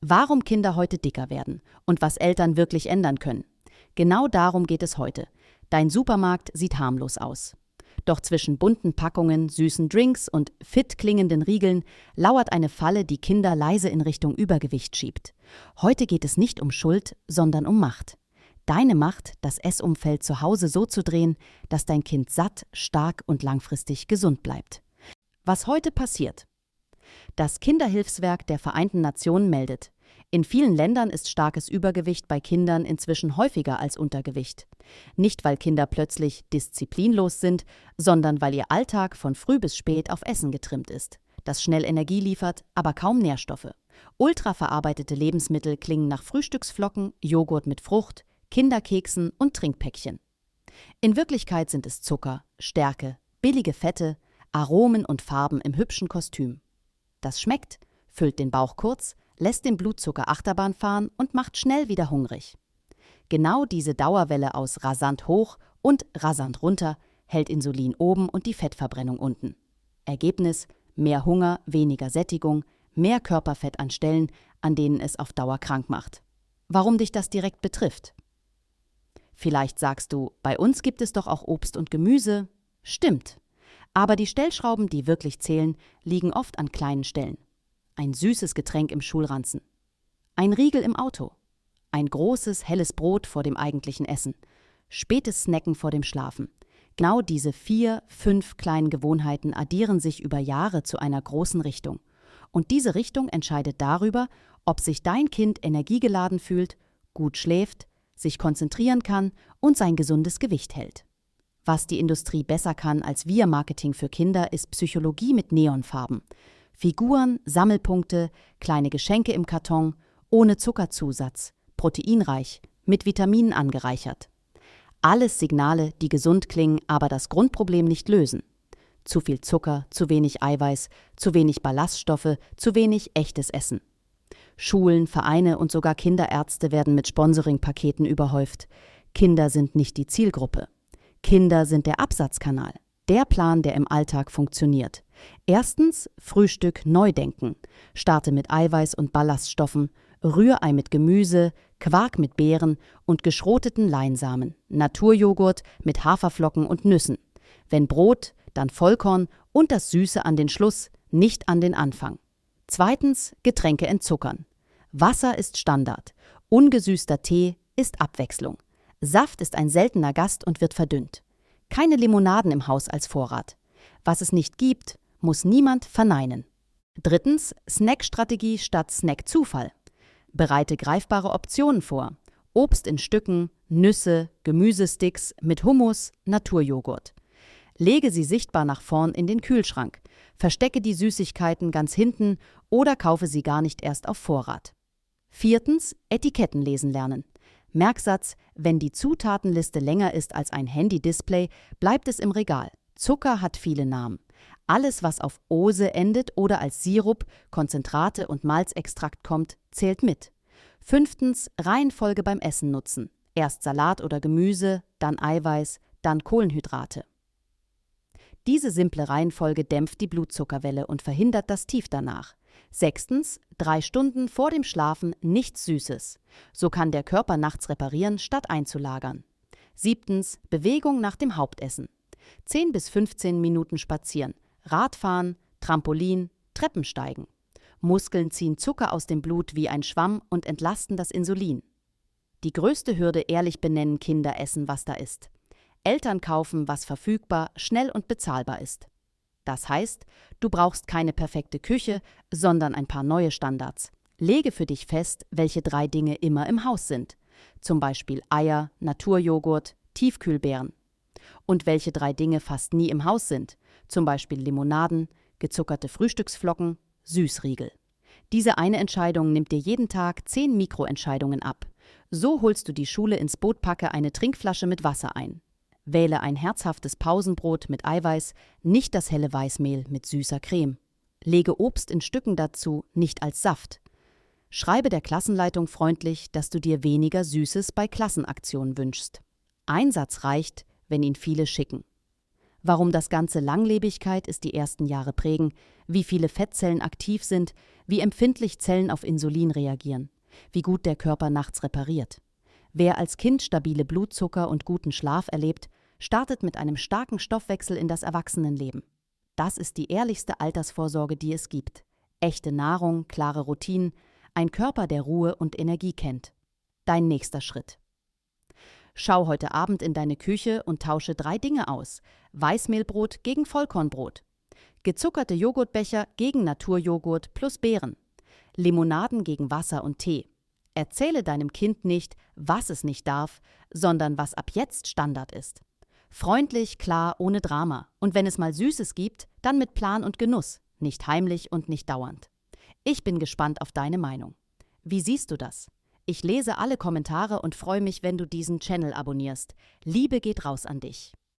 Warum Kinder heute dicker werden und was Eltern wirklich ändern können. Genau darum geht es heute. Dein Supermarkt sieht harmlos aus. Doch zwischen bunten Packungen, süßen Drinks und fit klingenden Riegeln lauert eine Falle, die Kinder leise in Richtung Übergewicht schiebt. Heute geht es nicht um Schuld, sondern um Macht. Deine Macht, das Essumfeld zu Hause so zu drehen, dass dein Kind satt, stark und langfristig gesund bleibt. Was heute passiert? Das Kinderhilfswerk der Vereinten Nationen meldet: In vielen Ländern ist starkes Übergewicht bei Kindern inzwischen häufiger als Untergewicht. Nicht, weil Kinder plötzlich disziplinlos sind, sondern weil ihr Alltag von früh bis spät auf Essen getrimmt ist, das schnell Energie liefert, aber kaum Nährstoffe. Ultraverarbeitete Lebensmittel klingen nach Frühstücksflocken, Joghurt mit Frucht, Kinderkeksen und Trinkpäckchen. In Wirklichkeit sind es Zucker, Stärke, billige Fette, Aromen und Farben im hübschen Kostüm. Das schmeckt, füllt den Bauch kurz, lässt den Blutzucker Achterbahn fahren und macht schnell wieder hungrig. Genau diese Dauerwelle aus rasant hoch und rasant runter hält Insulin oben und die Fettverbrennung unten. Ergebnis: mehr Hunger, weniger Sättigung, mehr Körperfett an Stellen, an denen es auf Dauer krank macht. Warum dich das direkt betrifft? Vielleicht sagst du, bei uns gibt es doch auch Obst und Gemüse. Stimmt. Aber die Stellschrauben, die wirklich zählen, liegen oft an kleinen Stellen. Ein süßes Getränk im Schulranzen. Ein Riegel im Auto. Ein großes, helles Brot vor dem eigentlichen Essen. Spätes Snacken vor dem Schlafen. Genau diese 4, 5 kleinen Gewohnheiten addieren sich über Jahre zu einer großen Richtung. Und diese Richtung entscheidet darüber, ob sich dein Kind energiegeladen fühlt, gut schläft, sich konzentrieren kann und sein gesundes Gewicht hält. Was die Industrie besser kann als wir Marketing für Kinder, ist Psychologie mit Neonfarben. Figuren, Sammelpunkte, kleine Geschenke im Karton, ohne Zuckerzusatz, proteinreich, mit Vitaminen angereichert. Alles Signale, die gesund klingen, aber das Grundproblem nicht lösen. Zu viel Zucker, zu wenig Eiweiß, zu wenig Ballaststoffe, zu wenig echtes Essen. Schulen, Vereine und sogar Kinderärzte werden mit Sponsoring-Paketen überhäuft. Kinder sind nicht die Zielgruppe. Kinder sind der Absatzkanal, der Plan, der im Alltag funktioniert. Erstens, Frühstück neu denken. Starte mit Eiweiß und Ballaststoffen, Rührei mit Gemüse, Quark mit Beeren und geschroteten Leinsamen, Naturjoghurt mit Haferflocken und Nüssen. Wenn Brot, dann Vollkorn und das Süße an den Schluss, nicht an den Anfang. Zweitens, Getränke entzuckern. Wasser ist Standard. Ungesüßter Tee ist Abwechslung. Saft ist ein seltener Gast und wird verdünnt. Keine Limonaden im Haus als Vorrat. Was es nicht gibt, muss niemand verneinen. Drittens, Snackstrategie statt Snackzufall. Bereite greifbare Optionen vor. Obst in Stücken, Nüsse, Gemüsesticks mit Hummus, Naturjoghurt. Lege sie sichtbar nach vorn in den Kühlschrank. Verstecke die Süßigkeiten ganz hinten oder kaufe sie gar nicht erst auf Vorrat. Viertens, Etiketten lesen lernen. Merksatz: Wenn die Zutatenliste länger ist als ein Handy-Display, bleibt es im Regal. Zucker hat viele Namen. Alles, was auf Ose endet oder als Sirup, Konzentrate und Malzextrakt kommt, zählt mit. Fünftens, Reihenfolge beim Essen nutzen. Erst Salat oder Gemüse, dann Eiweiß, dann Kohlenhydrate. Diese simple Reihenfolge dämpft die Blutzuckerwelle und verhindert das Tief danach. Sechstens, 3 Stunden vor dem Schlafen nichts Süßes. So kann der Körper nachts reparieren, statt einzulagern. Siebtens, Bewegung nach dem Hauptessen. 10 bis 15 Minuten spazieren, Radfahren, Trampolin, Treppensteigen. Muskeln ziehen Zucker aus dem Blut wie ein Schwamm und entlasten das Insulin. Die größte Hürde: ehrlich benennen, Kinder essen, was da ist. Eltern kaufen, was verfügbar, schnell und bezahlbar ist. Das heißt, du brauchst keine perfekte Küche, sondern ein paar neue Standards. Lege für dich fest, welche 3 Dinge immer im Haus sind. Zum Beispiel Eier, Naturjoghurt, Tiefkühlbeeren. Und welche 3 Dinge fast nie im Haus sind. Zum Beispiel Limonaden, gezuckerte Frühstücksflocken, Süßriegel. Diese eine Entscheidung nimmt dir jeden Tag 10 Mikroentscheidungen ab. So holst du die Schule ins Boot, packe eine Trinkflasche mit Wasser ein. Wähle ein herzhaftes Pausenbrot mit Eiweiß, nicht das helle Weißmehl mit süßer Creme. Lege Obst in Stücken dazu, nicht als Saft. Schreibe der Klassenleitung freundlich, dass du dir weniger Süßes bei Klassenaktionen wünschst. Ein Satz reicht, wenn ihn viele schicken. Warum das Ganze Langlebigkeit ist, die ersten Jahre prägen, wie viele Fettzellen aktiv sind, wie empfindlich Zellen auf Insulin reagieren, wie gut der Körper nachts repariert. Wer als Kind stabile Blutzucker und guten Schlaf erlebt, startet mit einem starken Stoffwechsel in das Erwachsenenleben. Das ist die ehrlichste Altersvorsorge, die es gibt. Echte Nahrung, klare Routinen, ein Körper, der Ruhe und Energie kennt. Dein nächster Schritt. Schau heute Abend in deine Küche und tausche 3 Dinge aus: Weißmehlbrot gegen Vollkornbrot, gezuckerte Joghurtbecher gegen Naturjoghurt plus Beeren, Limonaden gegen Wasser und Tee. Erzähle deinem Kind nicht, was es nicht darf, sondern was ab jetzt Standard ist. Freundlich, klar, ohne Drama. Und wenn es mal Süßes gibt, dann mit Plan und Genuss, nicht heimlich und nicht dauernd. Ich bin gespannt auf deine Meinung. Wie siehst du das? Ich lese alle Kommentare und freue mich, wenn du diesen Channel abonnierst. Liebe geht raus an dich.